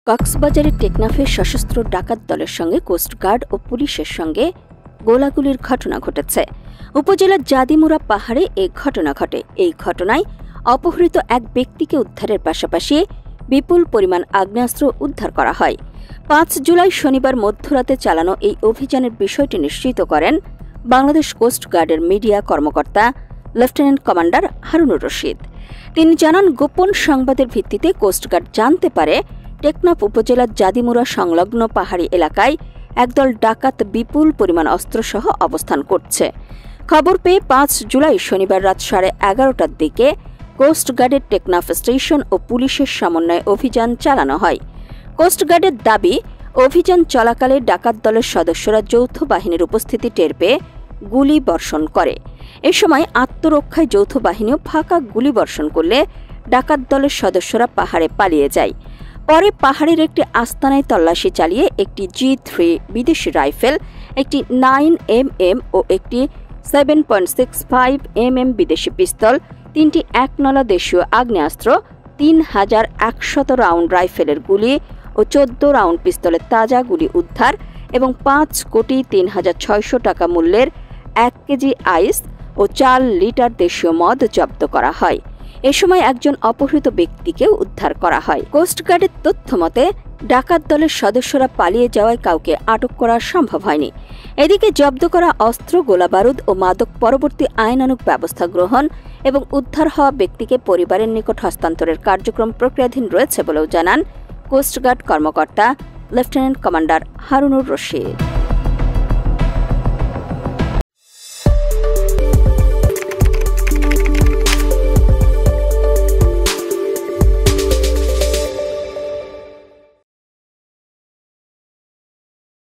কক্সবাজারের টেকনাফে সশস্ত্র ডাকাত দলের সঙ্গে কোস্টগার্ড ও পুলিশের সঙ্গে গোলাগুলির ঘটনা ঘটেছে। উপজেলার জাদিমুরা পাহাড়ে এই ঘটনা ঘটে। এই ঘটনায় অপহৃত এক ব্যক্তিকে উদ্ধারের পাশাপাশি বিপুল পরিমাণ আগ্নেয়াস্ত্র উদ্ধার করা হয়। ৫ জুলাই শনিবার মধ্যরাতে চালানো এই অভিযানের বিষয়টি নিশ্চিত করেন বাংলাদেশ কোস্টগার্ডের মিডিয়া কর্মকর্তা লেফটেন্যান্ট কমান্ডার হারুনুর রশিদ। তিনি জানান, গোপন সংবাদের ভিত্তিতে কোস্টগার্ড জানতে পারে টেকনাফ উপজেলার জাদিমুরা সংলগ্ন পাহাড়ি এলাকায় একদল ডাকাত বিপুল পরিমাণ অস্ত্রসহ অবস্থান করছে। খবর পেয়ে ৫ জুলাই শনিবার রাত 11:30টার দিকে কোস্টগার্ডের টেকনাফ স্টেশন ও পুলিশের সমন্বয়ে অভিযান চালানো হয়। কোস্টগার্ডের দাবি, অভিযান চলাকালে ডাকাত দলের সদস্যরা যৌথ বাহিনীর উপস্থিতি টের পেয়ে গুলি বর্ষণ করে। এ সময় আত্মরক্ষায় যৌথ বাহিনীও ফাঁকা গুলি বর্ষণ করলে ডাকাত দলের সদস্যরা পাহাড়ে পালিয়ে যায়। পরে পাহাড়ের একটি আস্তানায় তল্লাশি চালিয়ে একটি G3 বিদেশি রাইফেল, একটি 9mm ও একটি 7.65mm বিদেশি পিস্তল, 3টি একনলা দেশীয় আগ্নেয়াস্ত্র, 3100 রাউন্ড রাইফেলের গুলি ও 14 রাউন্ড পিস্তলের তাজা গুলি উদ্ধার এবং 5,03,600 টাকা মূল্যের 1 কেজি আইস ও 4 লিটার দেশীয় মদ জব্দ করা হয়। এ সময় একজন অপহৃত ব্যক্তিকেও উদ্ধার করা হয়। কোস্টগার্ডের তথ্য মতে, ডাকাত দলের সদস্যরা পালিয়ে যাওয়ায় কাউকে আটক করা সম্ভব হয়নি। এদিকে জব্দ করা অস্ত্র, গোলাবারুদ ও মাদক পরবর্তী আইনানুগ ব্যবস্থা গ্রহণ এবং উদ্ধার হওয়া ব্যক্তিকে পরিবারের নিকট হস্তান্তরের কার্যক্রম প্রক্রিয়াধীন রয়েছে বলেও জানান কোস্টগার্ড কর্মকর্তা লেফটেন্যান্ট কমান্ডার হারুনুর রশিদ।